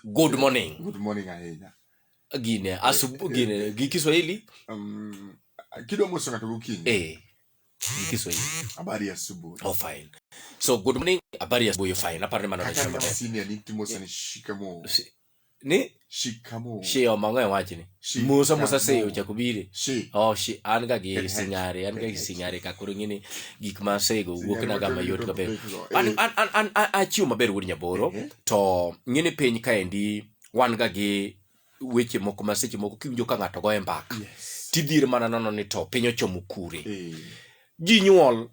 Good morning. Good morning ahinya. Gine asubu gine Kiswahili? Kido moso ngato gokinyi. Kiswahili. Habari ya asubuhi. Oh fine. So good morning, habari ya asubuhi fine. Napare maneno ya shamba. Sini ni timosa ni shikamo. Ni shikamo. She o mango wachi ni. Musa seyo chakubiri. Oh she anga gi singare ka kurungini gik ma sego wuok na gama yot kabe. An achiu maber wuod nyaboro to ngene piny kaendi wan ga gi weche moko ma seche moko kiwinjo ka ng'ato goye mbaka. Tidhir mana nono ni to piny ochomo kure. Ji nyuol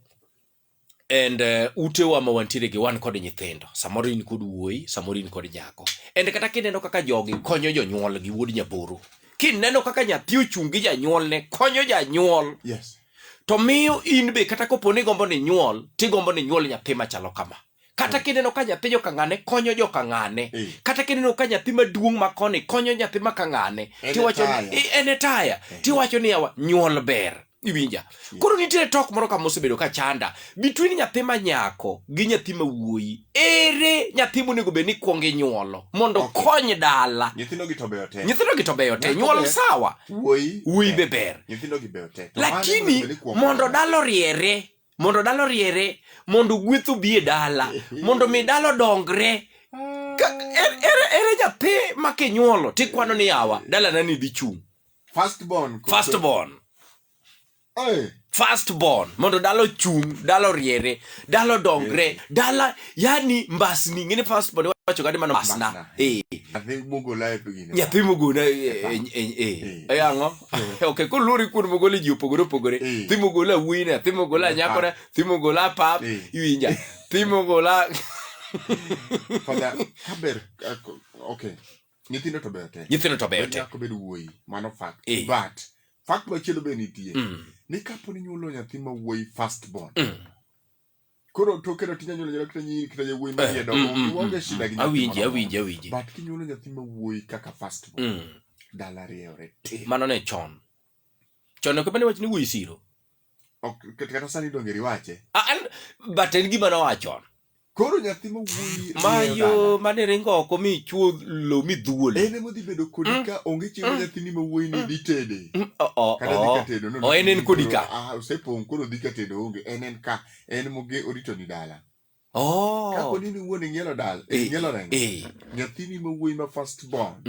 and utewa ma wantiere gi wan kod nyithindo. Samoro in kod wuoyi, samoro in kod nyako. And kata kineno kaka jogi konyo jonyuol gi wuod nyaboro. Kineno kaka nyathi ochung gi janyuol ne konyo janyuol. Yes. To miyo in be kata koponi gombo ni nyuol, ti gombo ni nyuol nyathi machalo kama. Kata kineno ka nyathi jokang'ane konyo jokang'ane. Kata kineno ka nyathi maduong' makoni konyo nyathi makang'ane. Tiwacho ni ene taya. Tiwacho ni yawa nyuol ber. Iwinja. Koro nitie tok moro kama osebedo ka chanda between nyathi ma nyako gi nyathi ma wuoyi. Ere nyathi monego bed ni kuongo nyuolo mondo kony dala. Nyithindo gi to beyo te. Nyuol sawa. Wuoyi be ber. Nyithindo gi beyo te. Lakini mondo dalo riere, mondo gwetho bi e dala, mondo mi dalo dongre. Ere nyathi ma kinyuolo tikwano ni yawa dala nani dhi chung. Firstborn mondo dalo chung, dalo riere, dalo dongre, dala yani mbasni ngene firstborn wacho gadi mano mbasna. Nyathi mogona ayango. Okay, kuluri kun mogole ji opogore. Thi mogola wuine, thi mogola nyakore, thi mogola pap, iwinja. Thi mogola kaber okay. Nyithindo to beyo te. Nyako bedo wuoyi, mano fact. But fact machielo be nitie. Ni kapo ni nyuolo nyathi ma wuoyi firstborn. Koro to kero tinya nyuolo nyathi nyiri kita ya wuoyi ma yedo. Wonge shida gi nyathi. Awinje. But kinyuolo nyathi ma wuoyi kaka firstborn. Dala riewre. Mano ne chon. Chon ko bende wach ni wuoyi siro. Ok kata sani donge riwache. But en gima no wachon. Koro nyathi ma wuoyi mayo mane ringo oko mi chuo lo mi dhuol. Ene modhi bedo kodika onge chiemo nyathini ma wuoyi ni dhi tede. Kata dhi ka tedo. No, enen kodika. Osepong' koro dhi ka tedo onge. En ka. En moge orito ni dala. Kapo ni wuon ing'ielo dala. Ing'ielo rengo. Nyathini ma wuoyi ma firstborn.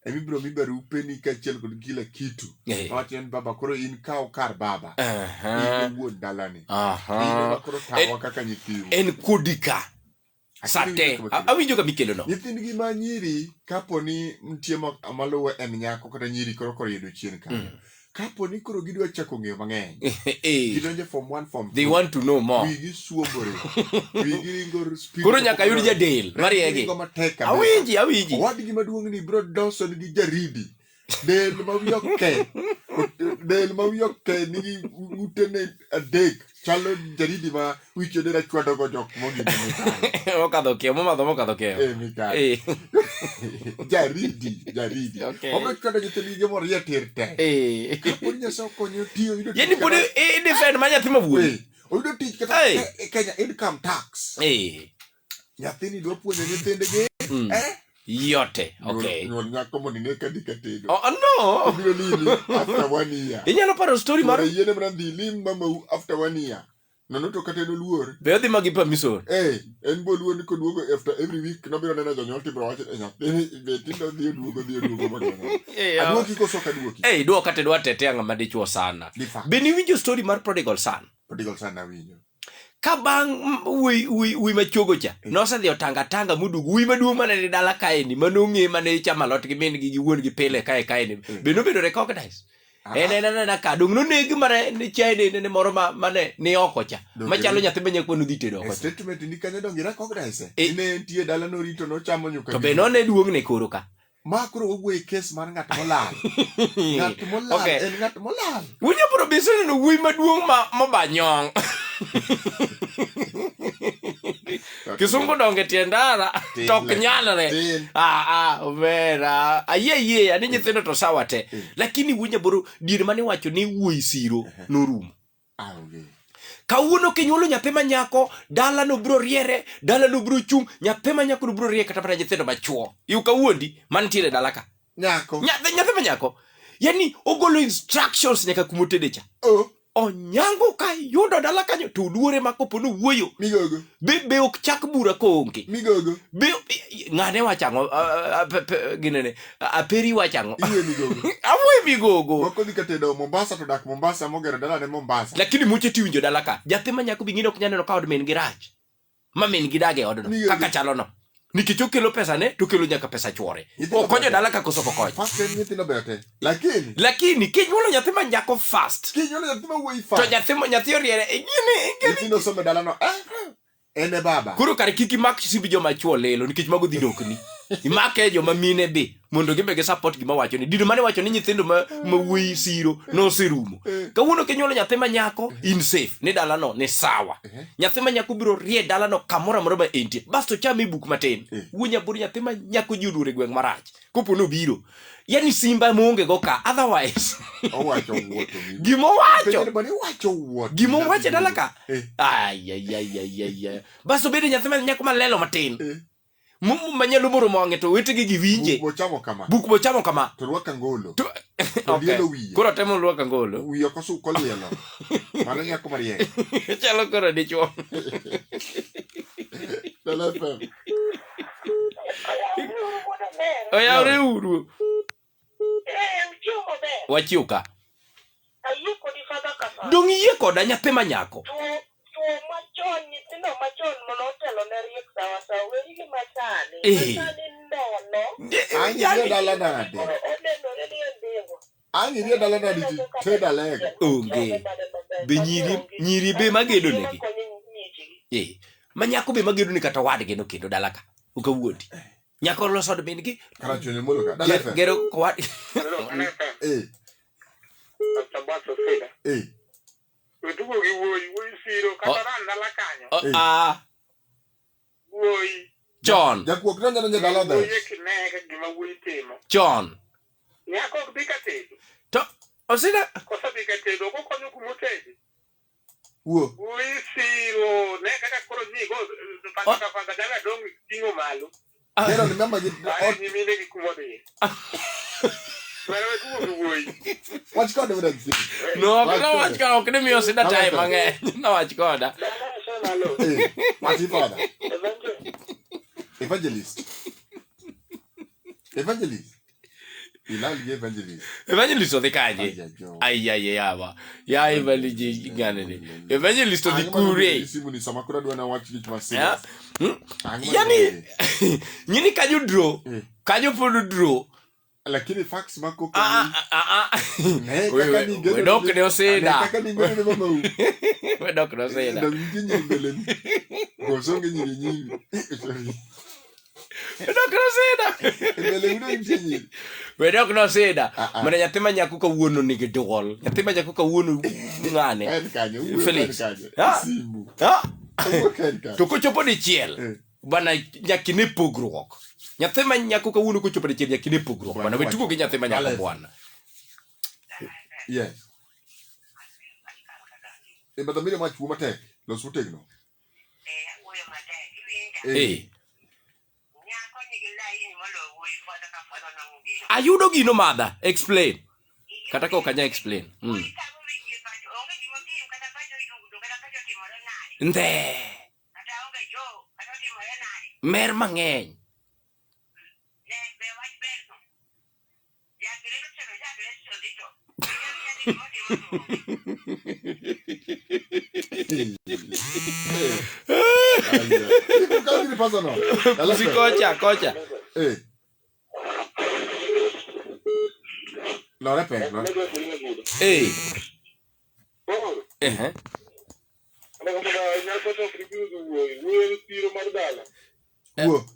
Emibiro mibarupe ni kachiel kod kila kitu. Wach en baba koro in kawo kar baba. In wuon dalani. In koro tawa kaka nyithiru. En kodika. Sate. Awinjo ka mikelo no. Nyithindgi ma nyiri kapo ni nitie maluwe en nyako kata nyiri koro yedo chien ka. Kapo ni koro gidwa chako ng'eyo mang'eny. Gidonje form 1 form 2. They want to know more. Wigi suombore. Wigi ringor speed. Koro nyaka yud jadel. Mariege. Awinji. Wadgi maduong' ni bro Dawson gi jaridi. Del ma wiyoke nigi utene adek. Chalo jaridi ma wichode ra chwado go jok mongi ni. Mokadho keo. Mikali. Jaridi. Omo chwado nyithindgi gimoro ya tirte. Kaponi nyaso konyo tiyo yudo. Yani pod defend ma nyathi ma wuoyi. Oyudo tich kata Kenya income tax. Nyathini dwa puonjo nyithindgi. Yote. Okay. Nyuol nyako mondo ine ka dika tedo. No. Obiro limi after 1 year. Inyalo paro story mar yiene mana dhi lim mama after 1 year. Nono to kata no luor. Be odhi magi permission. En bo luor ni koduogo after every week nobiro neno jonyuol tibro wacho nyathi be tindo dhi duogo magana. Aduoki koso kaduoki. Duoka te dwa tete anga madichuo sana. Be ni winjo story mar prodigal son? Prodigal son na winjo. Ka bang' wi machogo cha nosedhi otanga mudugu wi maduong' mane ni dala kaeni manong'e mane chama lot gi min gi wuon gi pile kaeni be nobedo recognize en ka dong nonegi mare ni chaine ne moro mane ni oko cha machalo nyathi ma nyakwa nodhi tedo oko statement ni kanyo dongi recognize ne tie dala no rito no chamo nyuka to be none duong' ne koro ka makro ogwe case mar ng'at molal en ng'at molal wunya bro bisene no wi maduong' ma banyong Kisungu donge tiendara tok nyalre. Vera. Aye ani nyithindo to sawa te. Lakini wunya boro dir mane wacho ni wuoyi siro norumo. Kawuono kinyuolo nyathi ma nyako, dala no bro riere, dala no bro chung, nyathi ma nyako no bro riere kata mana nyithindo machuo. Yu kawuondi mantiere dala ka. Nyako. Nyathi ma nyako. Yani ogolo instructions nyaka kumotedecha. Onyango ka yudo dala kanyo to duore makopo no wuoyo. Migogo. Be ok chak bura konge. Migogo. Be ngane wachango ginene aperi wachango. Iwe migogo. Awe migogo. Moko dikatedo Mombasa to dak Mombasa mogero dala ne Mombasa. Lakini muche tiwinjo dala ka. Nyathi ma nyako bingino ok nyaneno ka od min gi rach. Ma min gi dage odno. Kaka chalo no. Nikech okelo pesa ne to kelo nyaka pesa chwore. Okonyo dala ka koso kokonyo. Fast nyithindo bete. Lakini kinyuolo nyathi ma nyako fast. Kinyuolo nyathi ma wuoyi fast. To nyathi oriere ngini. Nyithindo some dala no. Ene baba. Kuro kare kiki mak simbi joma chuo lelo nikech mago dhi dokni. Imake joma mine be mondo gibe ge support gima wacho ni. Dido mane wacho ni nyithindo ma wuoyi siro no serumo. Kawuono kinyuolo nyathi ma nyako in safe. Ni dala no ni sawa. Nyathi ma nyako biro rie dala no kamora moro ba entie. Basto chame buk matin. Wuonya buru nyathi ma nyako judure gweng marach. Kopo no biro. Yani simba muonge go ka otherwise. Owacho wuoto. Gimo wacho. Wacho wuoto. Gimo wacho dala ka. Ay. Basto bede nyathi ma nyako malelo matin. Manyalo moro monge to wetegi giwinje. Buk bo chamo kama. To ruaka ngolo. Okay. Koro temo ruaka ngolo. Wiyo kosu kolielo. Mano nyako marie. Chalo koro dichuo. Dala fem. Oyawre uru. Wachiuka. Dong iye koda nyathi ma nyako. Rie dala nade te dalega. Onge. Be nyiri be magedo negi. Manyako be magedo ni kata wadgi no kendo dala ka. Ukawuondi. Nyako loso od min gi. Karacho ni molo ka. Dala fe. Gero ko wad. Wetugo gi wuoyi siro kata ran dala kanyo. Wuoyi. John. Jakuok nanya dala da. Wuoyi kineka gima wuoyi timo. John. Nyako bika tedo. To osida. Kosa bika tedo ko konyo kumotedi. Wuoyi siro ne kaka koro nyigo paka dala dongi tingo malo. Pero ni mama ji. Ni mine gi kumode. Watch God evidence. No, watch God. Okay, me osida time mange. No watch God. What's your father? Evangelist. Evangelist of the kaje. Ay aba. Ya evangelist ganene. Evangelist of the kure. Simu ni samakura do na watch it myself. Yani nyini kanyo draw. Kanyo podo draw. Lakini fax mako we dok ne oseda. Kaka ni ngene mama u. We dok ne oseda. Ndo nyinyi mbele. Gosonge nyinyi. We dok ne oseda. Mbele ndo nyinyi. We dok ne oseda. Mana nyathi ma nyako kawuono nigi duol. Nyathi ma nyako kawuono ngane. En kanyo. Felix. Simu. To kochopo dichiel. Bana nyakine pogruok. Nyathi ma nyako kawuono kochopo dichiel nyakine pogruok. Bana wetugo gi nyathi ma nyako bwana. Yes. But mire mach wuo matek. Los utegno. Wuoyo matek. Nyako nigi laini molo wuoyi fwata ka fwata na mugi. Ayudo gino madha. Explain. Kata ko kanya explain. Nde. Mer mang'eny. Kocha. Lo repet, no?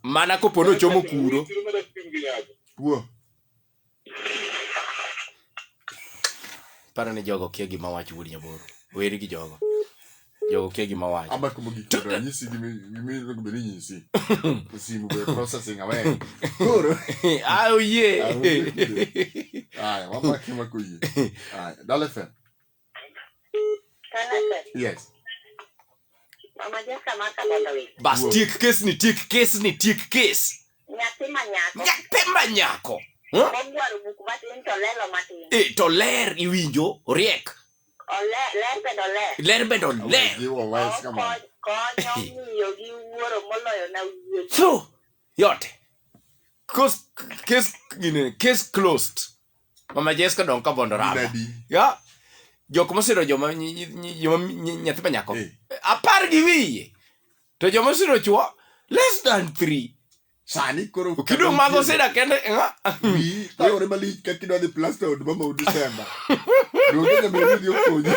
Mana kopono chomo kuro. Para ne jogo kia gima wacho wuodi nyaboro. Weri gi jogo. Jogo kia gima wacho. Amba kumo gikoro nyisi gimi rogo beri nyisi. Simu be processing away. Kuro. Ah oye. Aya, wamba kima kuye. Aya, dale fe. Kanaka. Yes. Mama Jessica maka bondo. Bas tiek kes ni. Nyathi manyako. Nyathi manyako. Mogwaro buku matin to lelo matin. To ler iwinjo riek. Ler bedo ler. Konyo miyo gi wuoro moloyo na wuoyo. So, yote. Case closed. Mama Jessica don ka bondo rama. Ya. Jok mosiro joma nyathi manyako. Apar gi wiye. To joma siro chuo less than 3. Sani koro kidong mago seda kende wi tayore mali ka kidwa di plaster od mama u December. Roge na medio konyi.